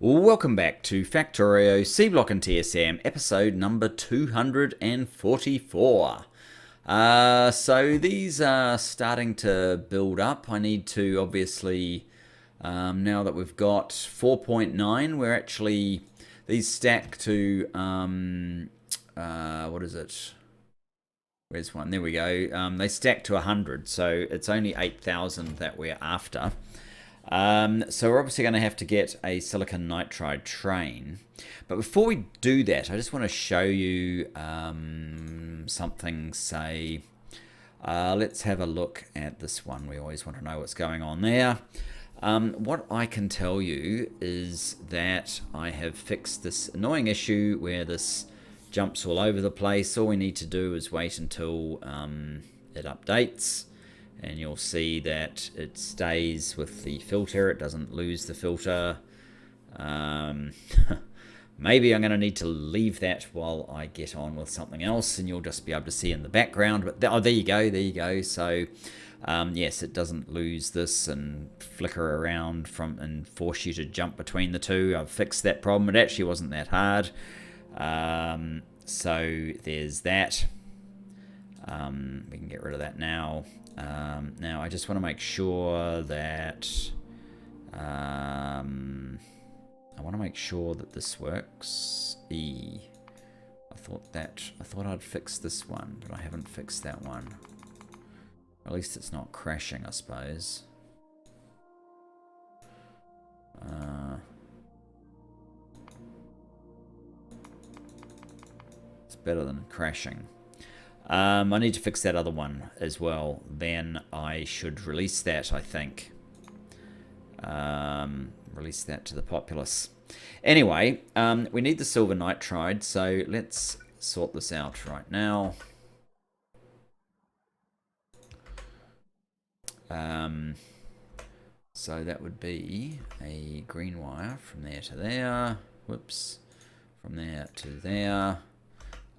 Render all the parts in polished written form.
Welcome back to Factorio, Seablock and TSM, episode number 244. So these are starting to build up. I need to obviously, now that we've got 4.9, we're actually, these stack to, what is it? Where's one? There we go. They stack to 100, so it's only 8,000 that we're after. So we're obviously going to have to get a silicon nitride train. But before we do that, I just want to show you something, say, let's have a look at this one. We always want to know what's going on there. What I can tell you is that I have fixed this annoying issue where this jumps all over the place. All we need to do is wait until it updates. And you'll see that it stays with the filter. It doesn't lose the filter. Maybe I'm going to need to leave that while I get on with something else, and you'll just be able to see in the background. But there you go, there you go. So yes, it doesn't lose this and flicker around and force you to jump between the two. I've fixed that problem. It actually wasn't that hard. So there's that. We can get rid of that now. Now I just want to make sure that I want to make sure that this works. I thought I'd fix this one, but I haven't fixed that one. At least it's not crashing, I suppose. It's better than crashing. I need to fix that other one as well. Then I should release that, I think. Release that to the populace. Anyway, we need the silver nitride, so let's sort this out right now. So that would be a green wire from there to there. Whoops. From there to there.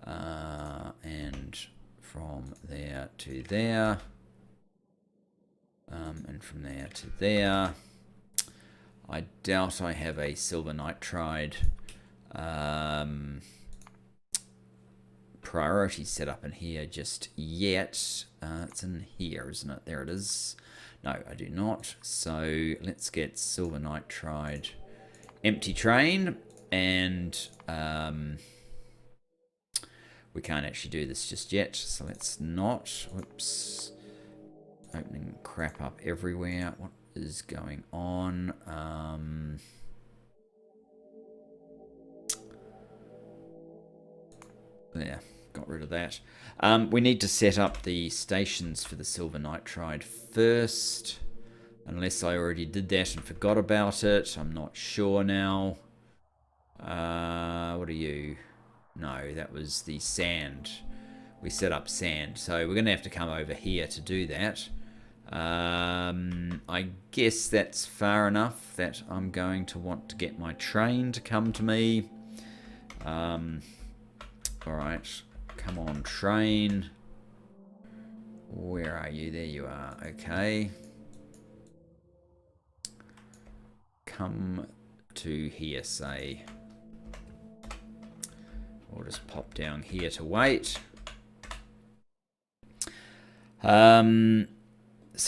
And from there to there, and from there to there. I doubt I have a silver nitride priority set up in here just yet. It's in here, isn't it? There it is. No, I do not. So let's get silver nitride empty train, and we can't actually do this just yet, so let's not. Whoops. Opening crap up everywhere. What is going on? There, got rid of that. We need to set up the stations for the silver nitride first. Unless I already did that and forgot about it. I'm not sure now. What are you? No, that was the sand. We set up sand. So we're going to have to come over here to do that. I guess that's far enough that I'm going to want to get my train to come to me. Alright. Come on, train. Where are you? There you are. Okay. Come to here, say. We'll just pop down here to wait. So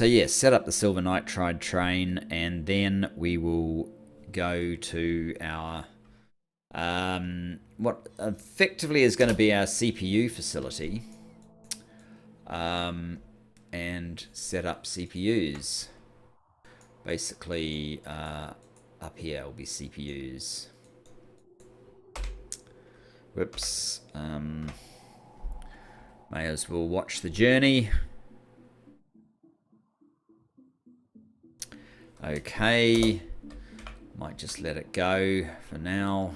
yeah, set up the silver nitride train, and then we will go to our what effectively is going to be our CPU facility, and set up CPUs. Basically, up here will be CPUs. Whoops. May as well watch the journey. Okay. Might just let it go for now.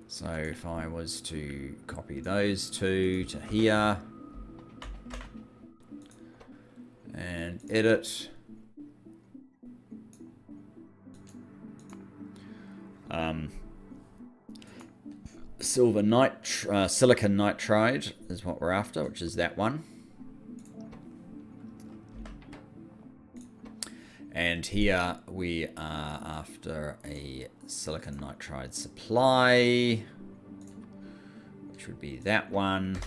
So if I was to copy those two to here and edit. Silicon nitride is what we're after, which is that one. And And here we are after a silicon nitride supply, which would be that one.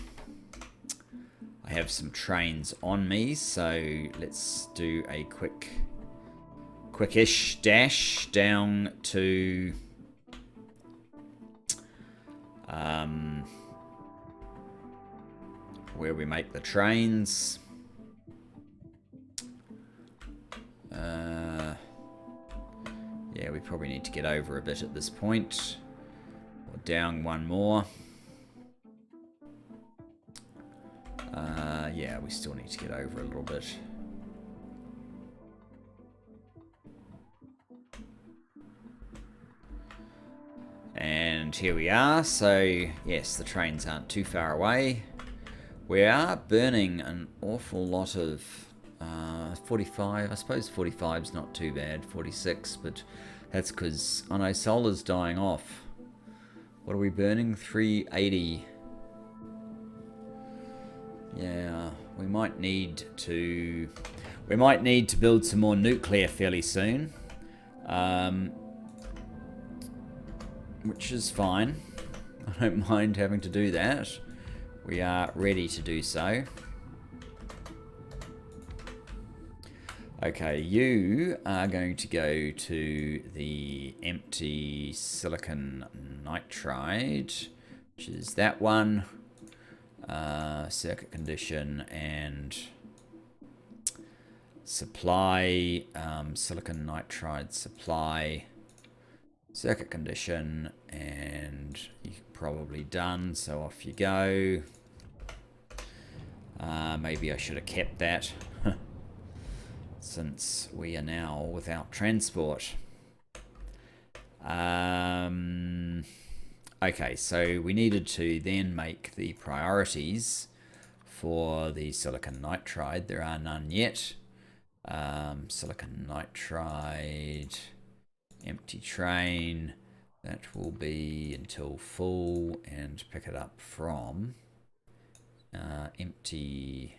I have some trains on me, so let's do a quickish dash down to where we make the trains. Yeah, we probably need to get over a bit at this point. Or down one more. Yeah, we still need to get over a little bit. And here we are. So, yes, the trains aren't too far away. We are burning an awful lot of 45. I suppose 45 is not too bad. 46, but that's because, oh no, solar's dying off. What are we burning? 380. Yeah, we might need to build some more nuclear fairly soon, which is fine. I don't mind having to do that. We are ready to do so. Okay, you are going to go to the empty silicon nitride, which is that one. Circuit condition and supply, silicon nitride supply, circuit condition, and you're probably done, so off you go. Maybe I should have kept that since we are now without transport. Okay, so we needed to then make the priorities for the silicon nitride. There are none yet. Silicon nitride, empty train. That will be until full, and pick it up from empty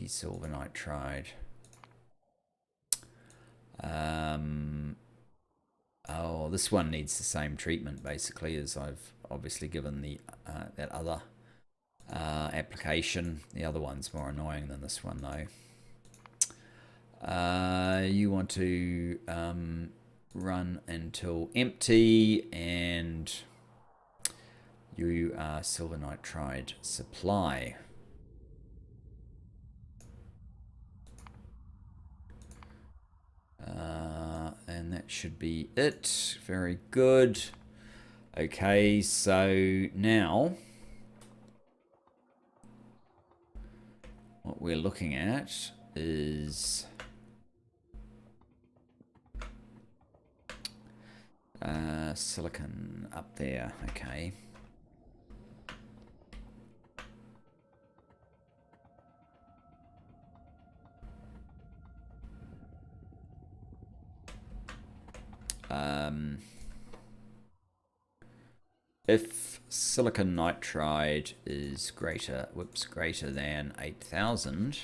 silver nitride. Oh, this one needs the same treatment basically as I've obviously given the that other application. The other one's more annoying than this one though. You want to run until empty, and you are silver nitride supply. And that should be it. Very good. Okay, so now what we're looking at is silicon up there. Okay. If silicon nitride is greater than 8,000,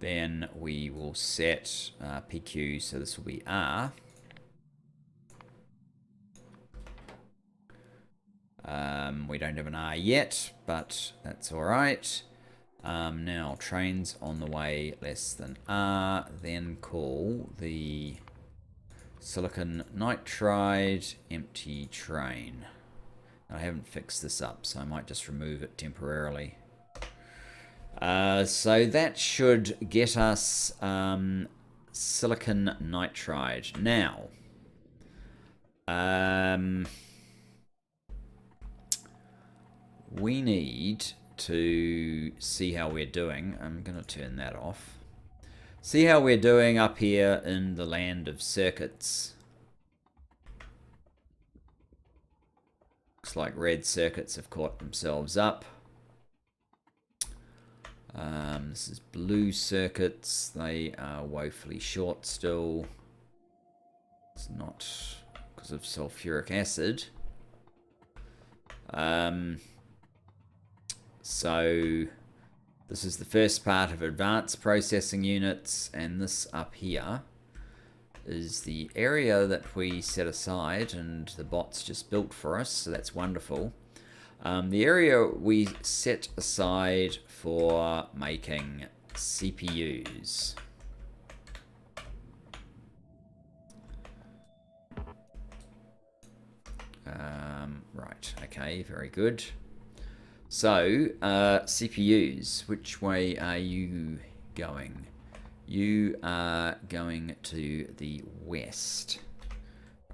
then we will set PQ, so this will be R. We don't have an R yet, but that's all right. Now, trains on the way less than R, then call the silicon nitride empty train. I haven't fixed this up, so I might just remove it temporarily. So that should get us silicon nitride. Now, we need to see how we're doing. I'm going to turn that off. See how we're doing up here in the land of circuits. Looks like red circuits have caught themselves up. This is blue circuits. They are woefully short still. It's not because of sulfuric acid. So This is the first part of advanced processing units, and this up here is the area that we set aside and the bot's just built for us, so that's wonderful. The area we set aside for making CPUs. Right, okay, very good. So, CPUs, which way are you going? You are going to the west.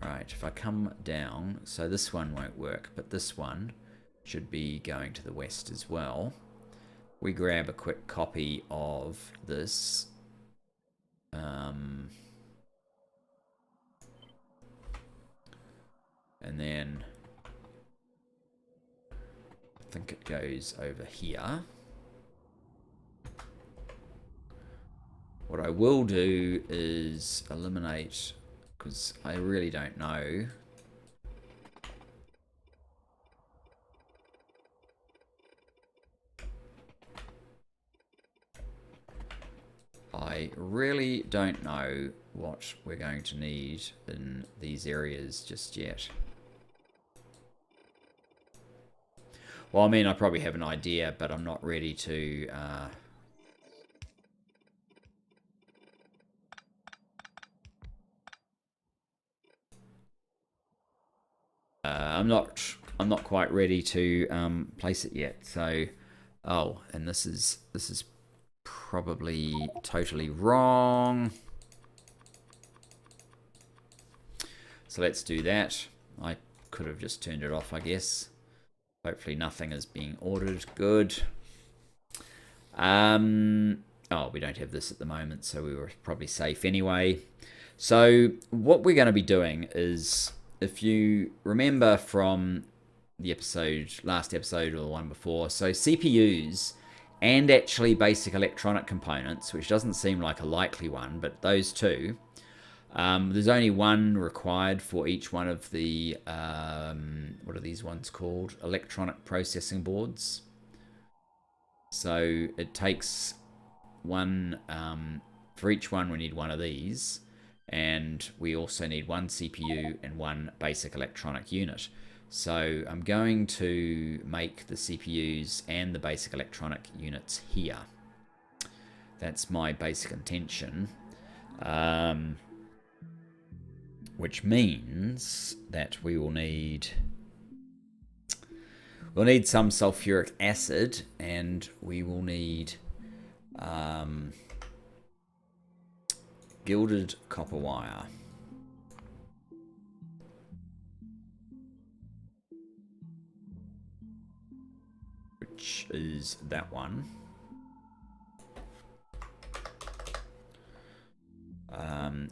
Right, if I come down, so this one won't work, but this one should be going to the west as well. We grab a quick copy of this. And then I think it goes over here. What I will do is eliminate, because I really don't know. I really don't know what we're going to need in these areas just yet. Well, I mean, I probably have an idea, but I'm not ready to... I'm not quite ready to place it yet. So, oh, and this is probably totally wrong. So let's do that. I could have just turned it off, I guess. Hopefully nothing is being ordered. Good. Oh, we don't have this at the moment, so we were probably safe anyway. So what we're going to be doing is, if you remember from the last episode or the one before, so CPUs and actually basic electronic components, which doesn't seem like a likely one, but those two, there's only one required for each one of the, what are these ones called? Electronic processing boards. So it takes one, for each one we need one of these, and we also need one CPU and one basic electronic unit. So I'm going to make the CPUs and the basic electronic units here. That's my basic intention. Which means that we will need... We'll need some sulfuric acid, and we will need gilded copper wire. Which is that one.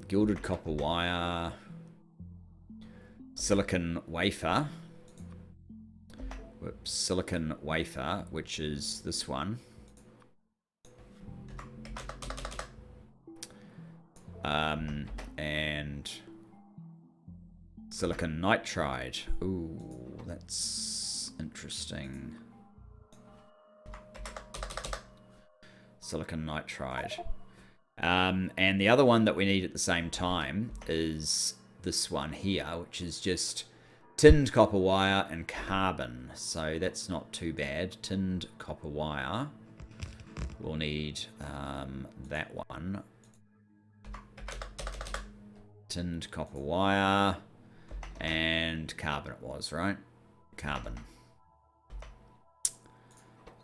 Gilded copper wire. Silicon wafer. Whoops, silicon wafer, which is this one. And silicon nitride. Ooh, that's interesting. Silicon nitride. And the other one that we need at the same time is this one here, which is just tinned copper wire and carbon. So that's not too bad. Tinned copper wire. We'll need that one. Tinned copper wire and carbon it was, right? Carbon.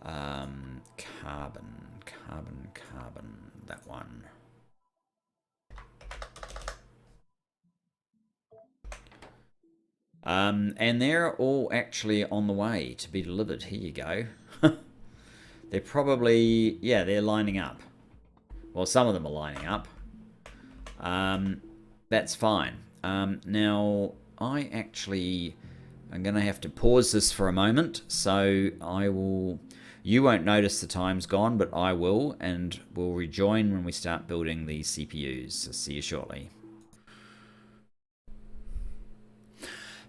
Carbon, that one. And they're all actually on the way to be delivered. Here you go. They're probably, yeah, they're lining up. Well, some of them are lining up. That's fine. Now, I actually am going to have to pause this for a moment. So I will... You won't notice the time's gone, but I will, and we'll rejoin when we start building the CPUs. So see you shortly.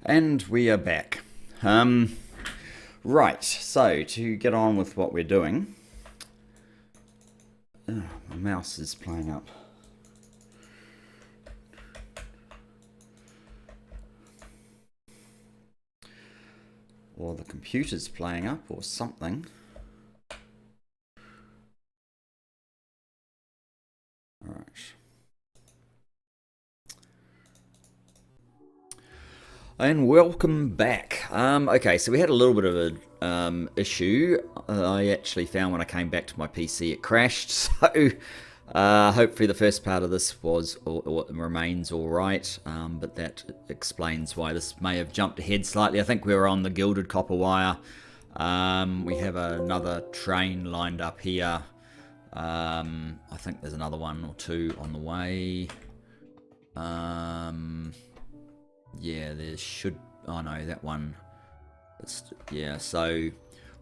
And we are back. Right, so to get on with what we're doing, Oh, my mouse is playing up. Or the computer's playing up or something. All right. And welcome back. Okay, so we had a little bit of a issue. I actually found when I came back to my PC it crashed. So hopefully the first part of this was or remains all right. But that explains why this may have jumped ahead slightly. I think we were on the gilded copper wire. We have another train lined up here. I think there's another one or two on the way. Yeah, there should... Oh no, that one... yeah, so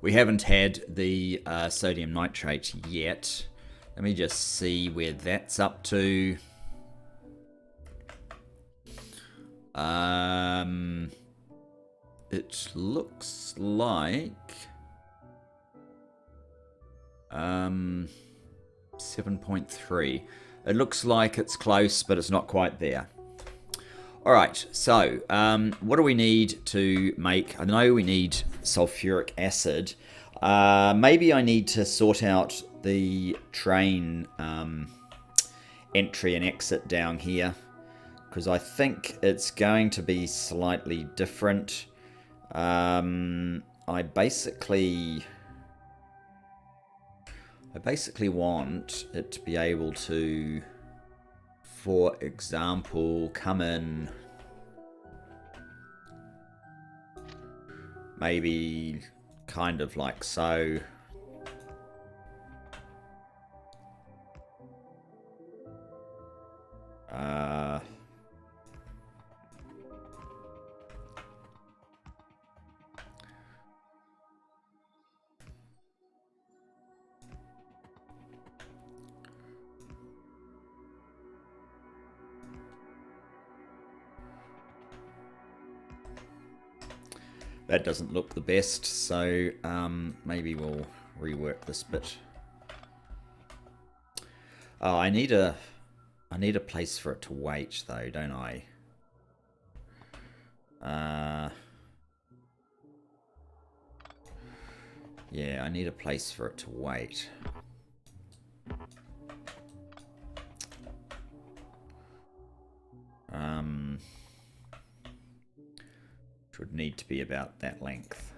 we haven't had the sodium nitrate yet. Let me just see where that's up to. It looks like... 7.3. It looks like it's close, but it's not quite there. Alright, so what do we need to make? I know we need sulfuric acid. Maybe I need to sort out the train entry and exit down here, because I think it's going to be slightly different. I basically want it to be able to, for example, come in maybe kind of like so. That doesn't look the best, so maybe we'll rework this bit. Oh, I need a place for it to wait, though, don't I? Yeah, I need a place for it to wait. Which would need to be about that length.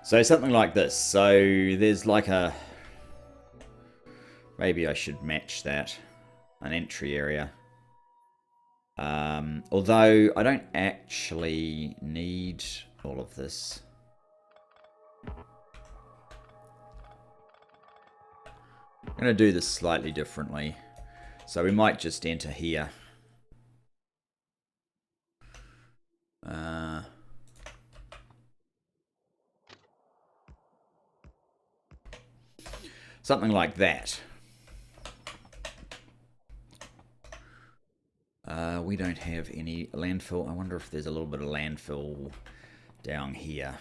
So something like this. So there's like a... Maybe I should match that. An entry area. Although I don't actually need all of this. I'm going to do this slightly differently. So we might just enter here. Something like that. We don't have any landfill. I wonder if there's a little bit of landfill down here.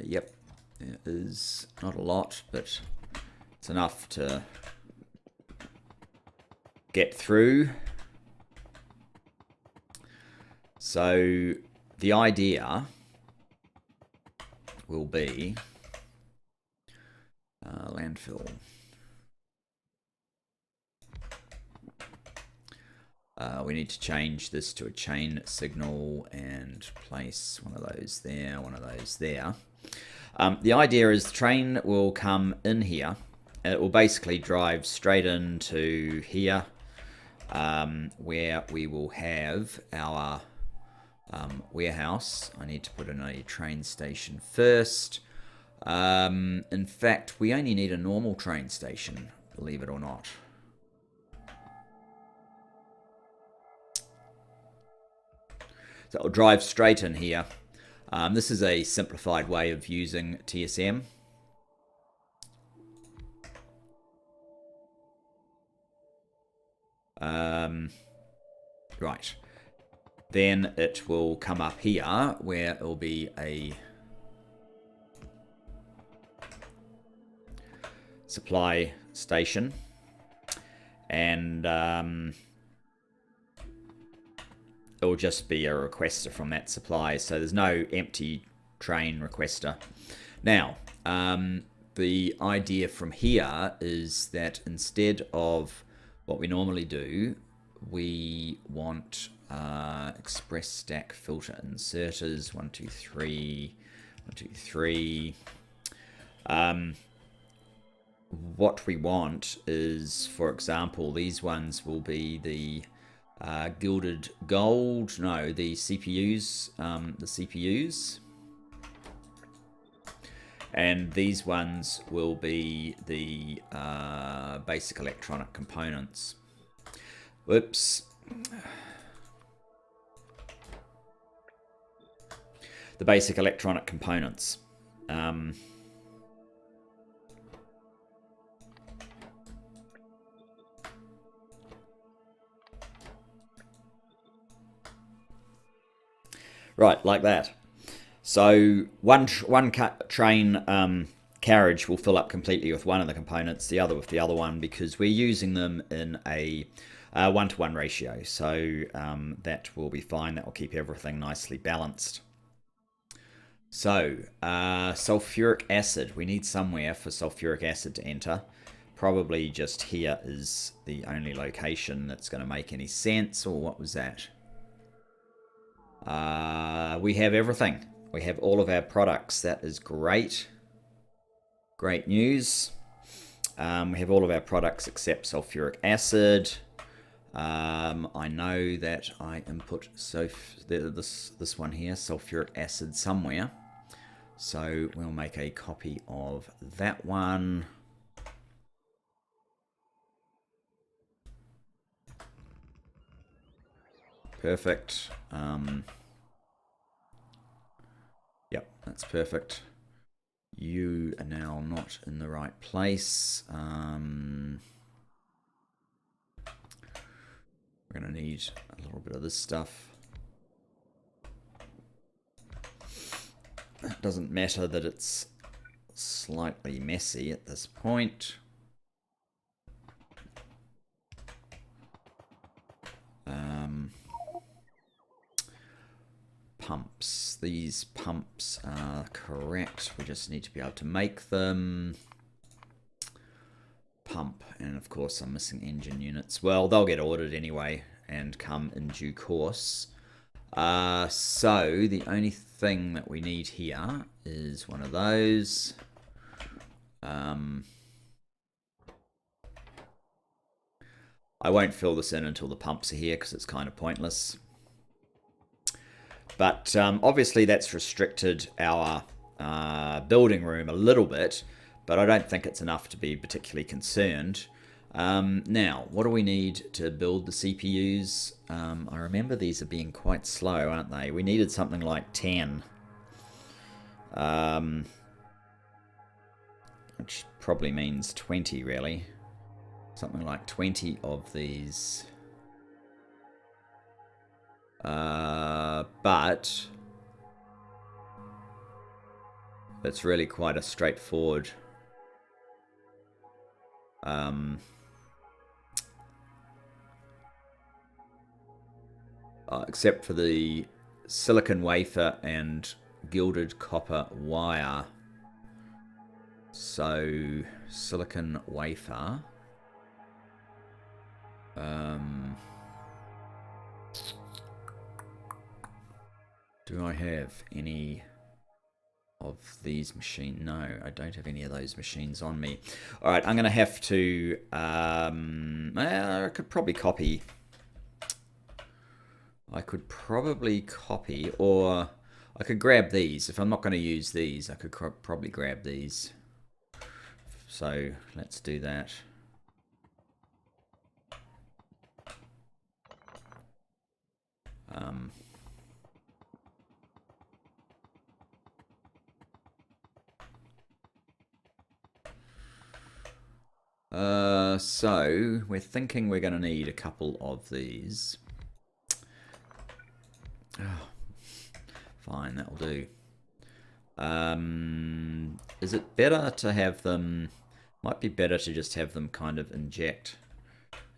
Yep, there is not a lot, but it's enough to get through. So the idea will be landfill. We need to change this to a chain signal and place one of those there, one of those there. The idea is the train will come in here, and it will basically drive straight into here, where we will have our warehouse. I need to put in a train station first. In fact, we only need a normal train station, believe it or not. So it'll drive straight in here. This is a simplified way of using TSM. Right. Then it will come up here where it will be a supply station. And it will just be a requester from that supply. So there's no empty train requester. Now, the idea from here is that instead of what we normally do, we want express stack filter inserters 1 2 3 1 2 3. What we want is, for example, these ones will be the gilded gold. No, the CPUs. And these ones will be the basic electronic components. Whoops. The basic electronic components. Right, like that. So one train carriage will fill up completely with one of the components, the other with the other one, because we're using them in a 1-to-1 ratio. So that will be fine. That will keep everything nicely balanced. So sulfuric acid. We need somewhere for sulfuric acid to enter. Probably just here is the only location that's going to make any sense. Or what was that? We have everything. We have all of our products. That is great. Great news. We have all of our products except sulfuric acid. I know that I input this one here, sulfuric acid, somewhere. So we'll make a copy of that one. Perfect. Yep, that's perfect. You are now not in the right place. We're going to need a little bit of this stuff. It doesn't matter that it's slightly messy at this point. Pumps. These pumps are correct. We just need to be able to make them. Pump. And of course I'm missing engine units. Well, they'll get ordered anyway and come in due course. So the only thing that we need here is one of those. I won't fill this in until the pumps are here because it's kind of pointless. But obviously that's restricted our building room a little bit, but I don't think it's enough to be particularly concerned. Now, what do we need to build the CPUs? I remember these are being quite slow, aren't they? We needed something like 10. Which probably means 20, really. Something like 20 of these. But it's really quite a straightforward except for the silicon wafer and gilded copper wire. So silicon wafer. Do I have any of these machines? No, I don't have any of those machines on me. All right, I'm going to have to... I could probably copy... or I could grab these. If I'm not going to use these, I could probably grab these. So let's do that. So we're thinking we're going to need a couple of these. Oh, fine, that'll do. Is it better to have them... Might be better to just have them kind of inject.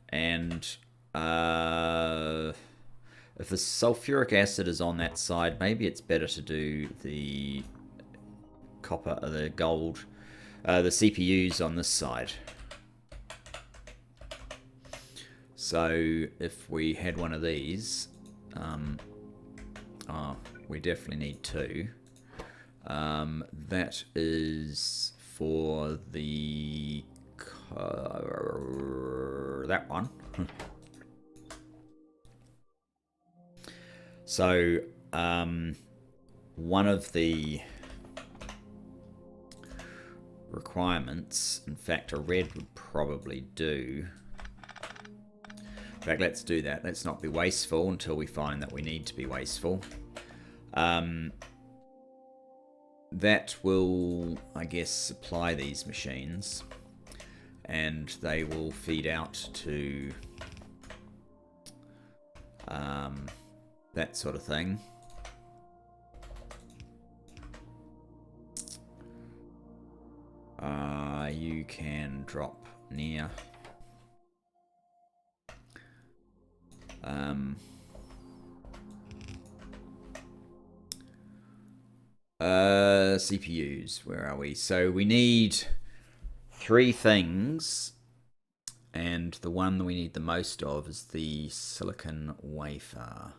And if the sulfuric acid is on that side, maybe it's better to do the copper, the gold, the CPUs on this side. So if we had one of these, we definitely need two. That is for the that one. So one of the requirements, in fact, a red would probably do. In fact, let's do that. Let's not be wasteful until we find that we need to be wasteful. That will, I guess, supply these machines, and they will feed out to that sort of thing. You can drop near. CPUs, where are we? So we need 3 things, and the one that we need the most of is the silicon wafer.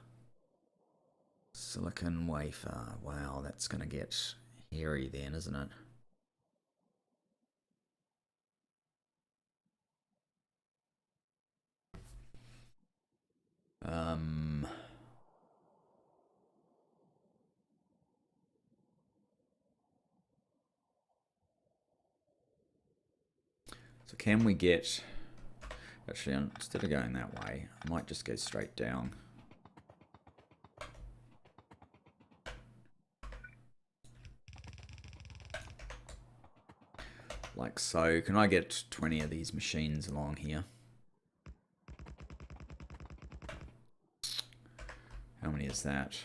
Silicon wafer. Wow, that's going to get hairy then, isn't it? So can we get... Actually, instead of going that way, I might just go straight down. Like so. Can I get 20 of these machines along here? How many is that?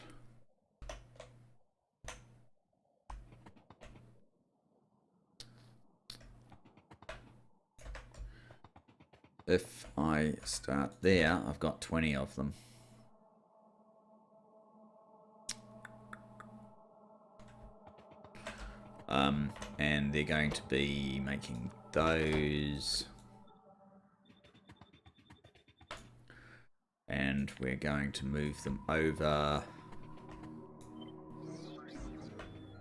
If I start there, I've got 20 of them. And they're going to be making those. And we're going to move them over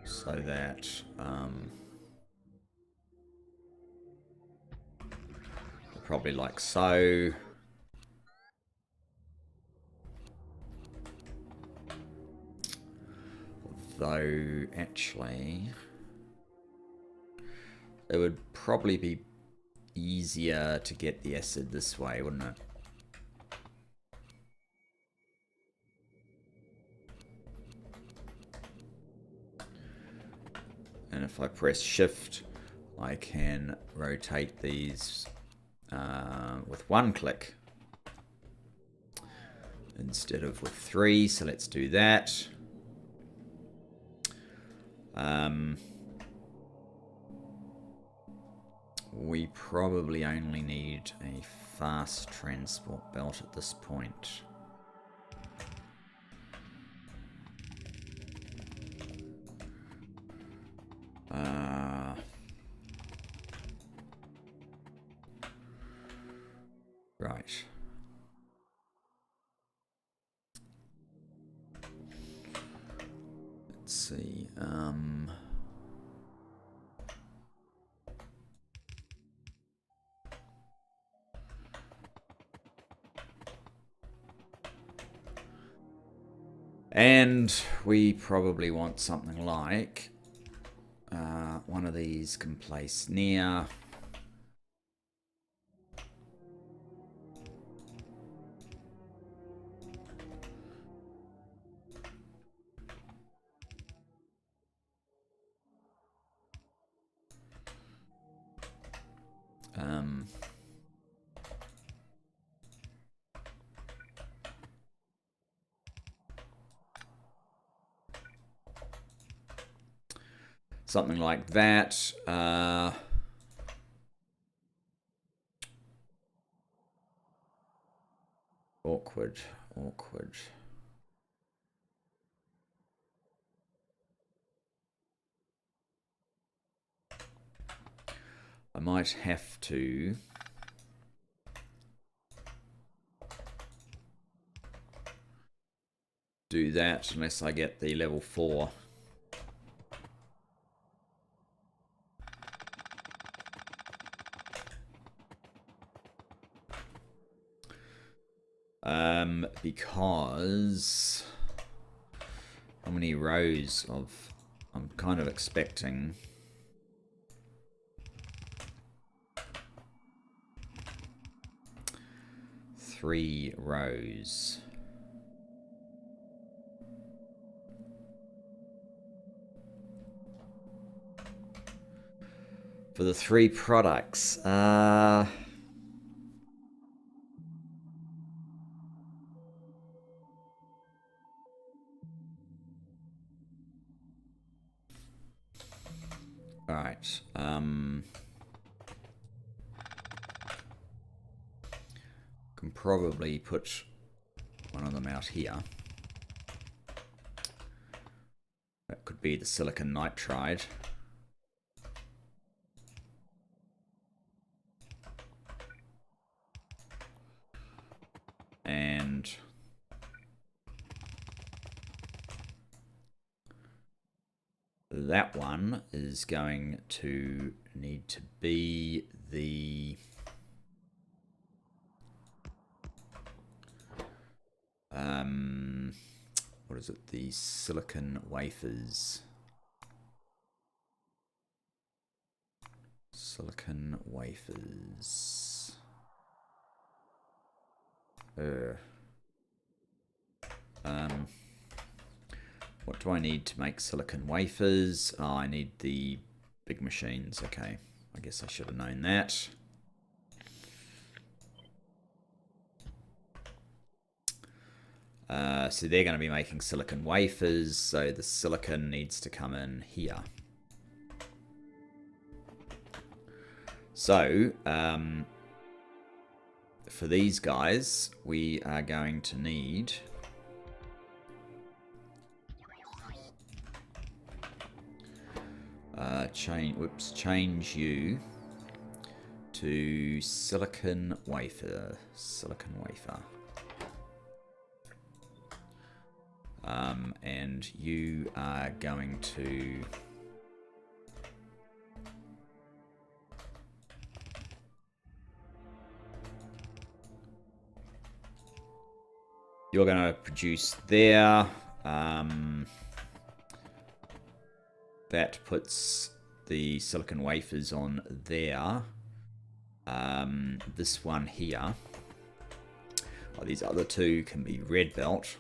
so that probably like so. Though actually it would probably be easier to get the acid this way, wouldn't it? And if I press shift, I can rotate these with 1 click instead of with 3. So let's do that. We probably only need a fast transport belt at this point. Right. let's see. And we probably want something like one of these can place near. Something like that. Awkward. I might have to do that unless I get the level 4. Because how many rows of I'm kind of expecting 3 rows. For the 3 products, alright, can probably put one of them out here. That could be the silicon nitride. And that one is going to need to be the what is it? The silicon wafers. Silicon wafers. What do I need to make silicon wafers? Oh, I need the big machines. Okay, I guess I should have known that. So they're going to be making silicon wafers, so the silicon needs to come in here. So, for these guys, we are going to need change you to silicon wafer. And you are going to you're going to produce there. That puts the silicon wafers on there. This one here. Oh, these other 2 can be red belt.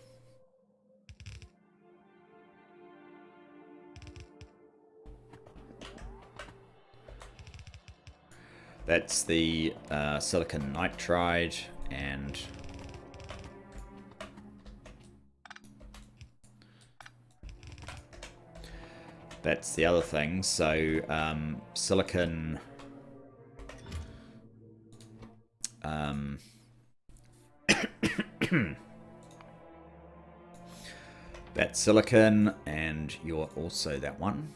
That's the silicon nitride, and that's the other thing. So silicon that's silicon, and you're also that one.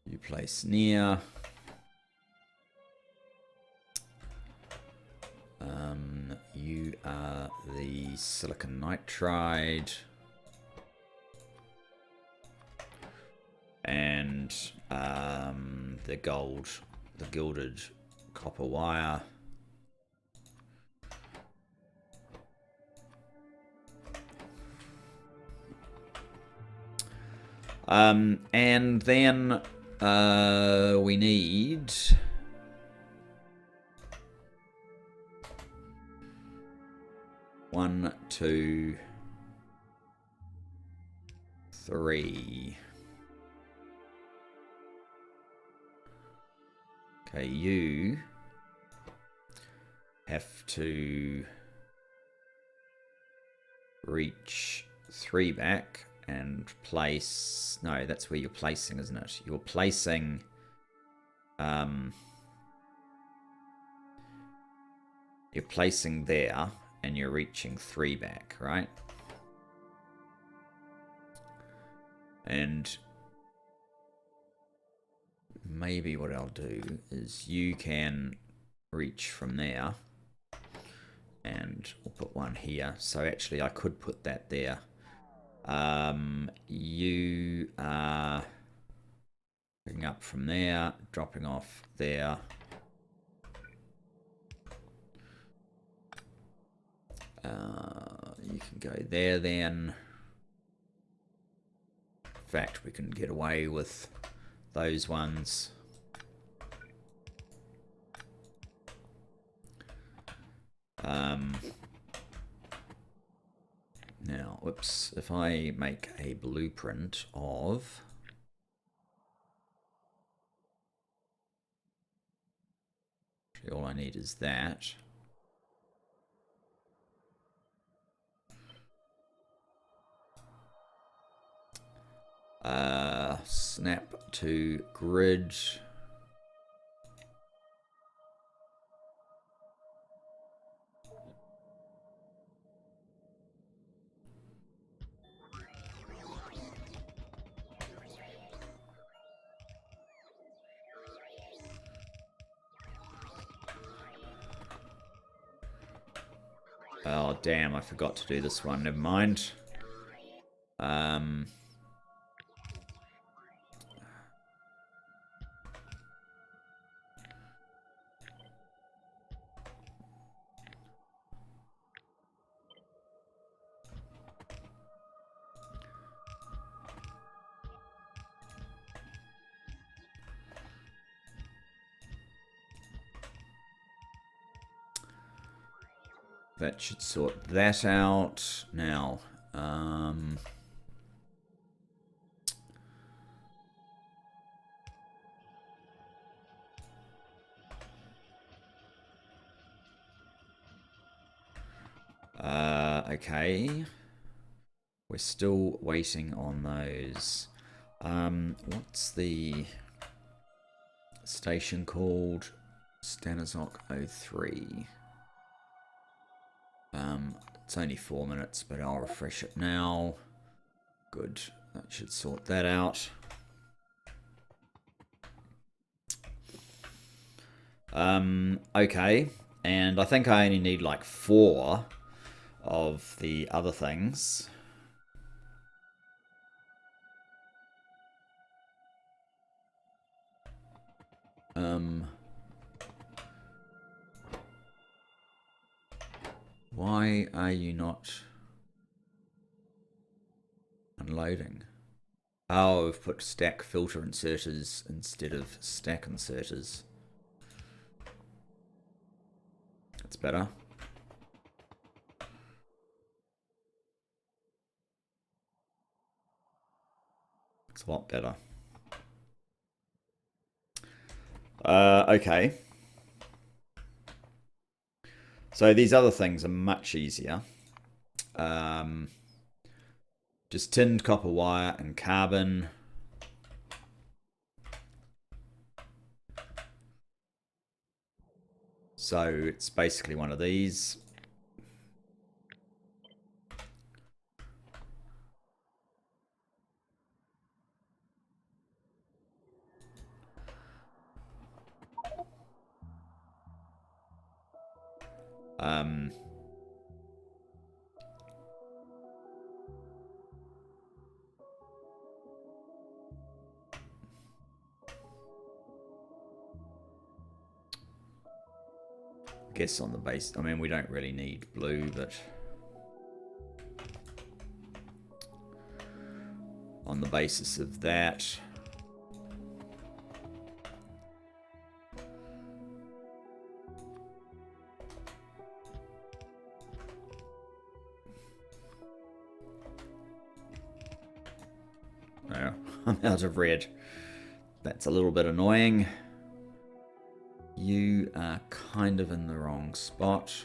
You place near. the silicon nitride. And the gilded copper wire. And then we need 1, 2, 3. Okay, you have to reach 3 back and place... No, that's where you're placing, isn't it? You're placing... you're placing there, and you're reaching 3 back, right? And maybe what I'll do is you can reach from there, and we'll put 1 here. So actually I could put that there. You are picking up from there, dropping off there. You can go there then. In fact, we can get away with those ones. Now, whoops, if I make a blueprint of... All I need is that. Snap to grid. Oh, damn, I forgot to do this one. Never mind. That should sort that out. Now, okay. We're still waiting on those. What's the station called? Stanizok 03. It's only 4 minutes, but I'll refresh it now. Good. That should sort that out. Okay. And I think I only need like 4 of the other things. Why are you not unloading? Oh, we've put stack filter inserters instead of stack inserters. That's better. It's a lot better. Okay. So these other things are much easier. Just tinned copper wire and carbon. So it's basically one of these. guess on the base, I mean, we don't really need blue, but on the basis of that, oh, I'm out of red. That's a little bit annoying. You are kind of in the wrong spot.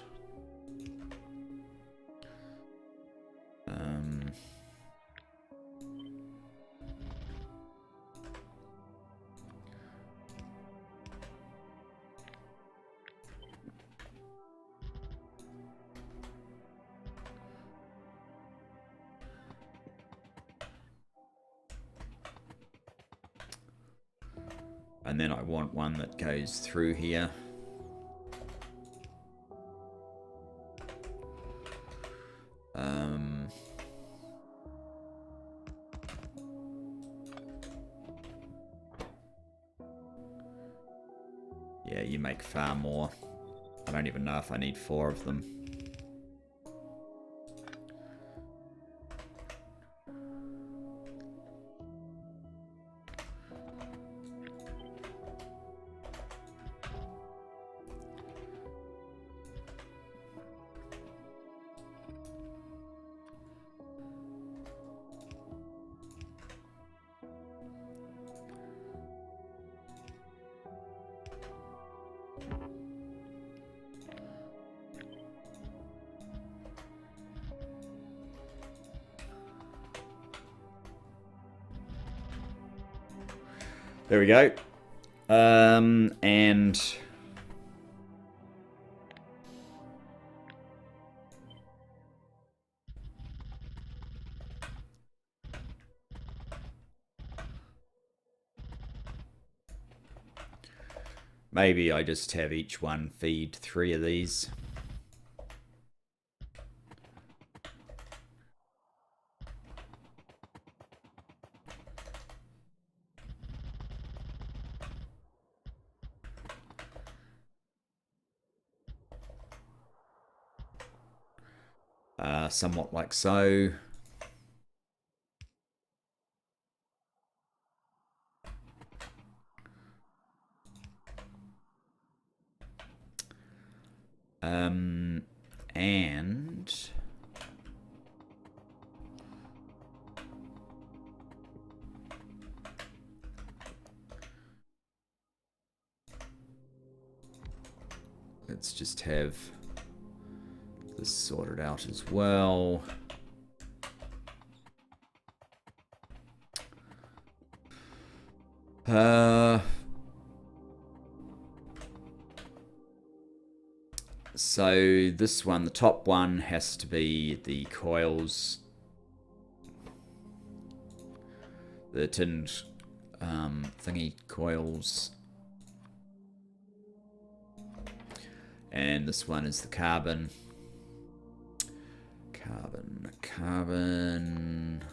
And then I want one that goes through here. Yeah, you make far more. I don't even know if I need 4 of them. There we go. And maybe I just have each one feed 3 of these. Somewhat like so. And let's just have this sorted out as well. So this one, the top one, has to be the coils, the tinned thingy coils, and this one is the carbon. Carbon.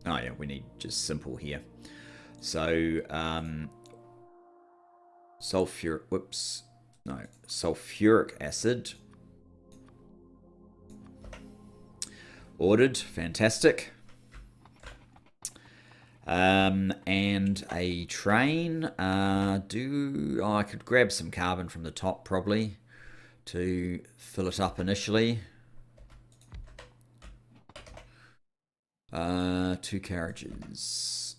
Oh yeah, we need just simple here. So sulfuric acid. Ordered, fantastic. And a train. I could grab some carbon from the top probably to fill it up initially. 2 carriages.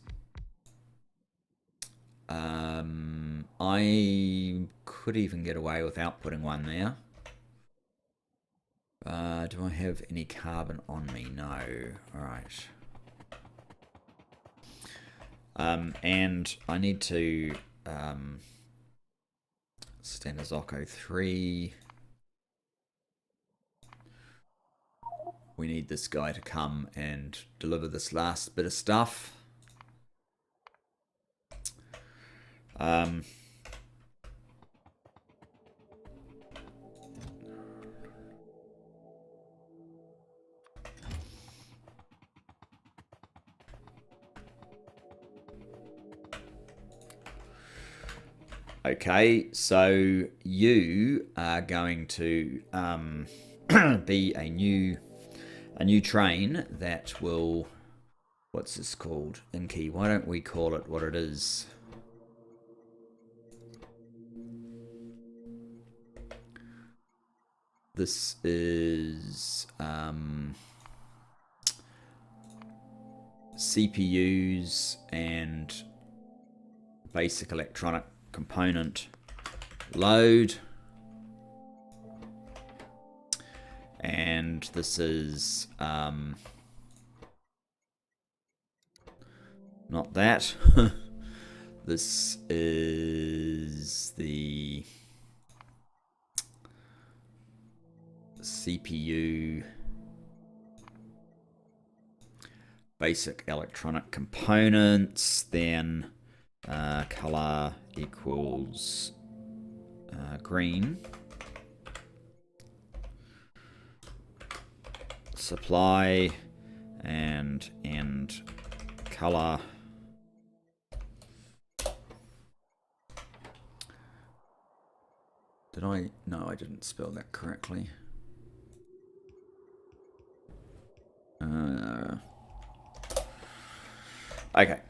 I could even get away without putting one there. Do I have any carbon on me? No. Alright. And I need to Stanozocco 3. We need this guy to come and deliver this last bit of stuff. Okay, so you are going to be a new train that will, what's this called? Inky, why don't we call it what it is? This is CPUs and basic electronic component load. And this is not that. This is the CPU basic electronic components, then color equals green, supply and end color no, I didn't spell that correctly. Okay.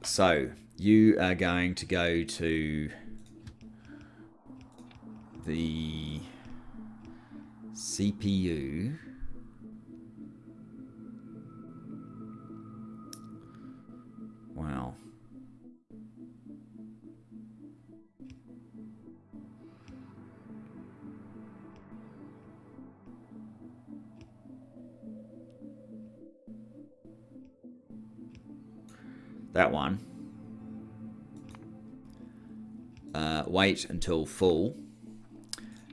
So you are going to go to the CPU. Wow. That one. Wait until full.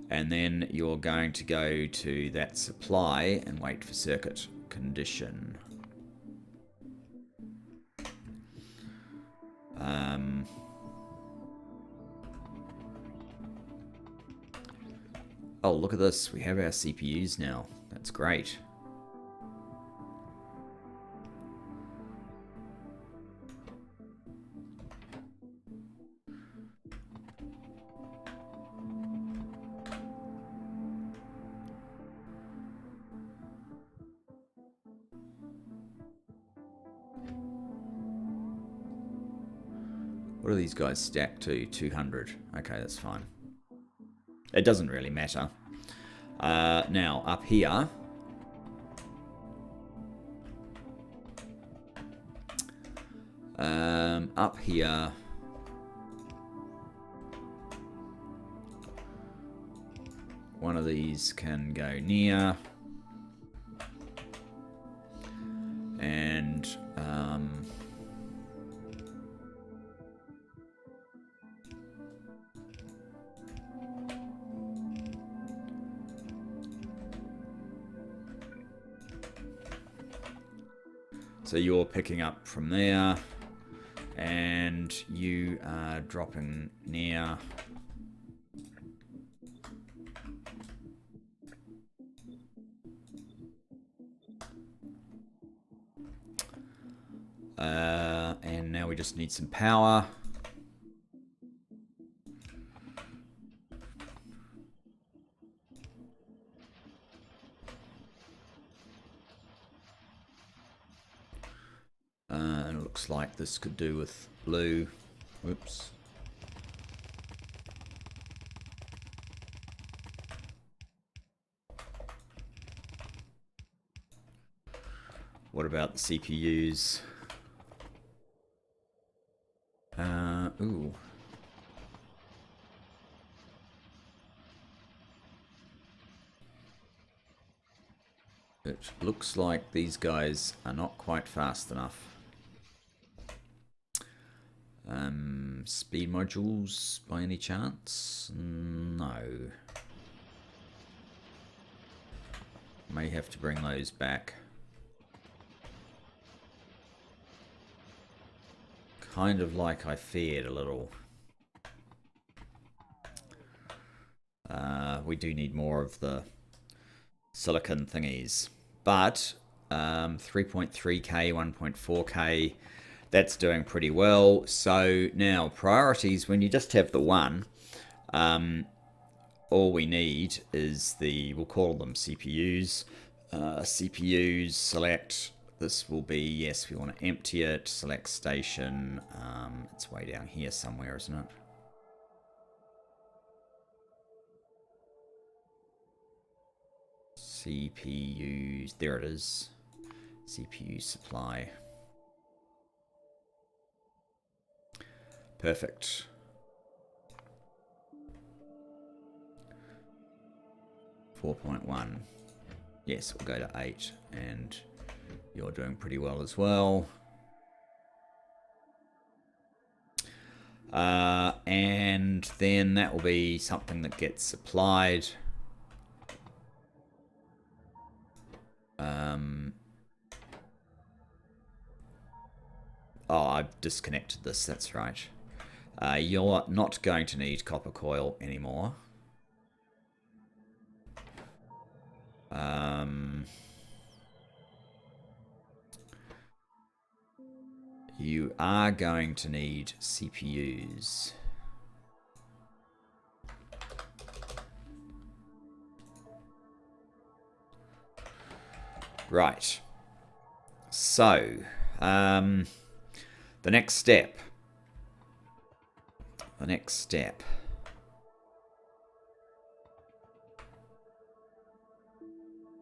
And then you're going to go to that supply and wait for circuit condition. Oh, look at this. We have our CPUs now. That's great. What are these guys stacked to? 200. Okay, that's fine. It doesn't really matter. Now, up here, one of these can go near, and so you're picking up from there, and you are dropping near. And now we just need some power. And it looks like this could do with blue. Whoops. What about the CPUs? Ooh. It looks like these guys are not quite fast enough. Speed modules by any chance? No. May have to bring those back. Kind of like I feared a little. We do need more of the silicon thingies. But 3.3K, 1.4K, That's doing pretty well. So now priorities, when you just have the one, all we need is we'll call them CPUs. CPUs, select, this will be, yes, we want to empty it, select station. It's way down here somewhere, isn't it? CPUs, there it is. CPU supply. Perfect. $4.1. Yes, we'll go to 8, and you're doing pretty well as well. And then that will be something that gets supplied. Oh, I've disconnected this, that's right. You're not going to need copper coil anymore. You are going to need CPUs. Right. So, the next step. The next step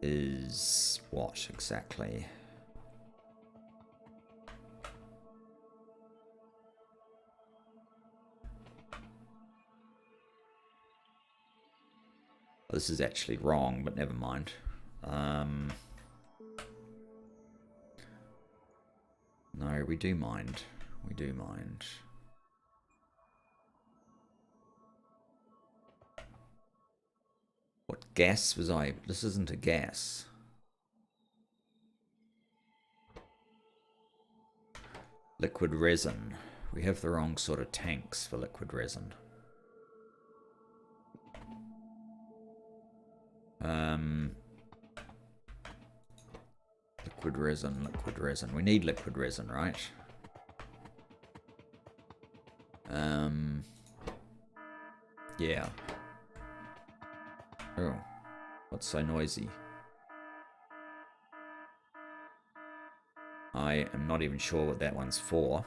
is what exactly? This is actually wrong, but never mind. No, we do mind. We do mind. What gas was I? This isn't a gas. Liquid resin. We have the wrong sort of tanks for liquid resin. Liquid resin, liquid resin. We need liquid resin, right? Yeah. Oh, what's so noisy? I am not even sure what that one's for.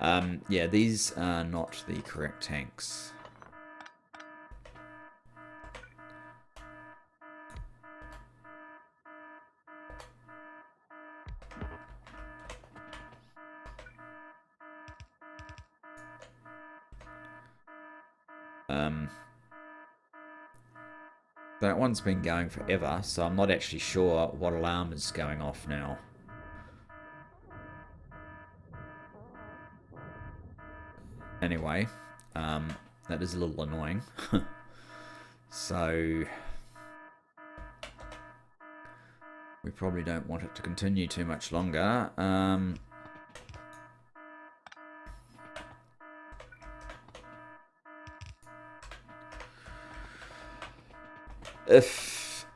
Yeah, these are not the correct tanks. That one's been going forever, so I'm not actually sure what alarm is going off now. Anyway, that is a little annoying. So we probably don't want it to continue too much longer. If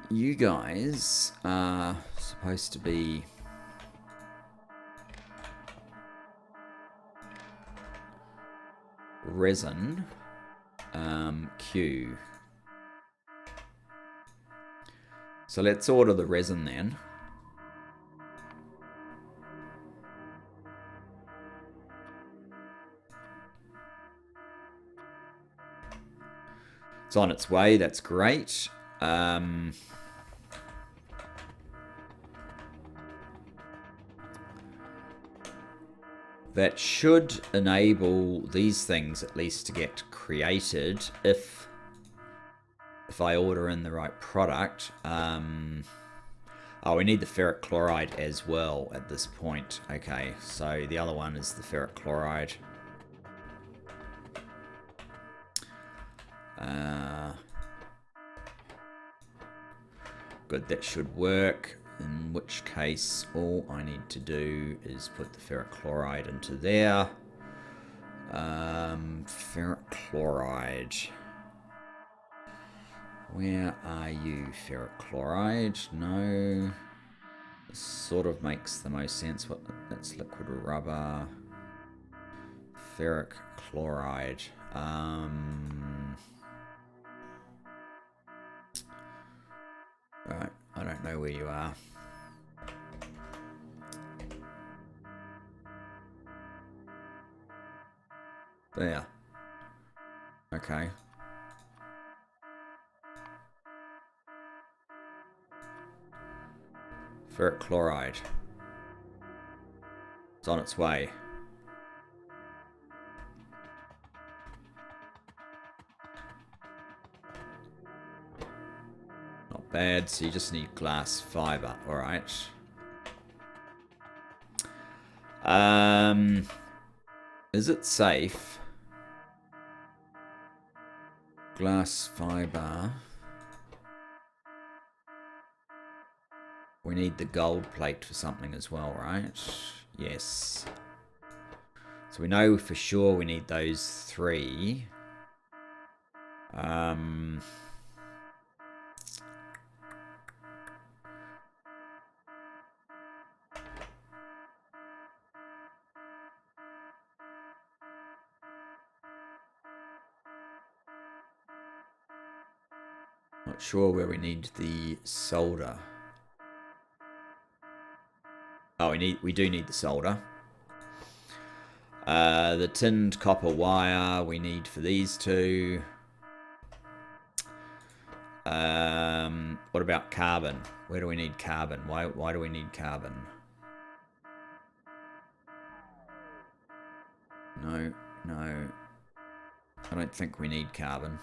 you guys are supposed to be resin Q. So let's order the resin then. It's on its way, that's great. That should enable these things at least to get created if I order in the right product. Oh, we need the ferric chloride as well at this point. Okay, so the other one is the ferric chloride. Good, that should work. In which case, all I need to do is put the ferric chloride into there. Ferric chloride. Where are you, ferric chloride? No. sort of makes the most sense. What? That's liquid rubber. Ferric chloride. Right, I don't know where you are. There. Okay. Ferric chloride. It's on its way. Not bad, so you just need glass fiber. Alright. Is it safe? Glass fiber. We need the gold plate for something as well, right? Yes. So we know for sure we need those 3. Not sure where we need the solder. Oh, we do need the solder. The tinned copper wire we need for these 2. What about carbon? Where do we need carbon? Why do we need carbon? No. I don't think we need carbon.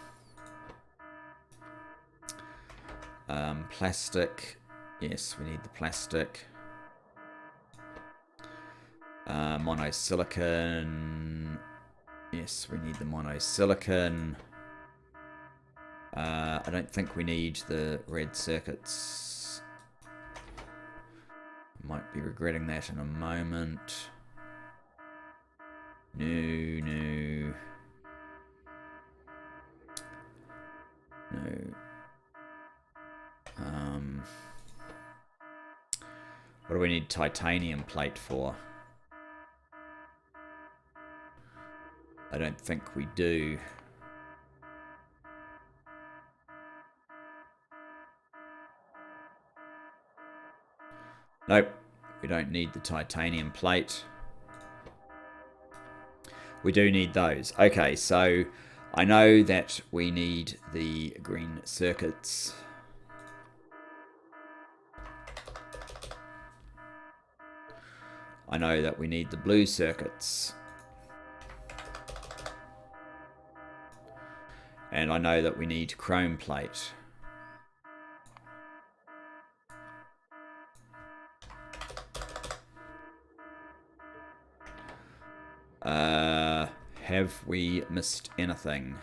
Plastic. Yes, we need the plastic. Monosilicon. Yes, we need the monosilicon. I don't think we need the red circuits. Might be regretting that in a moment. No. What do we need titanium plate for? I don't think we do. Nope, we don't need the titanium plate. We do need those. Okay, so I know that we need the green circuits. I know that we need the blue circuits. And I know that we need chrome plate. Have we missed anything?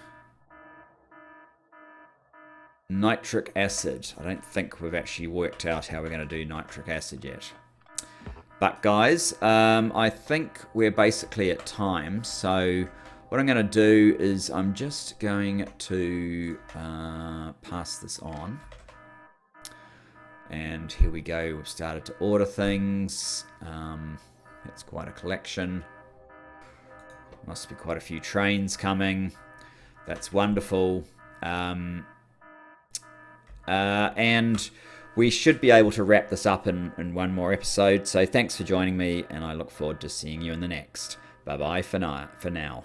Nitric acid. I don't think we've actually worked out how we're going to do nitric acid yet. But guys, I think we're basically at time. So what I'm going to do is I'm just going to pass this on. And here we go. We've started to order things. That's quite a collection. Must be quite a few trains coming. That's wonderful. And we should be able to wrap this up in one more episode. So thanks for joining me, and I look forward to seeing you in the next. Bye-bye for now.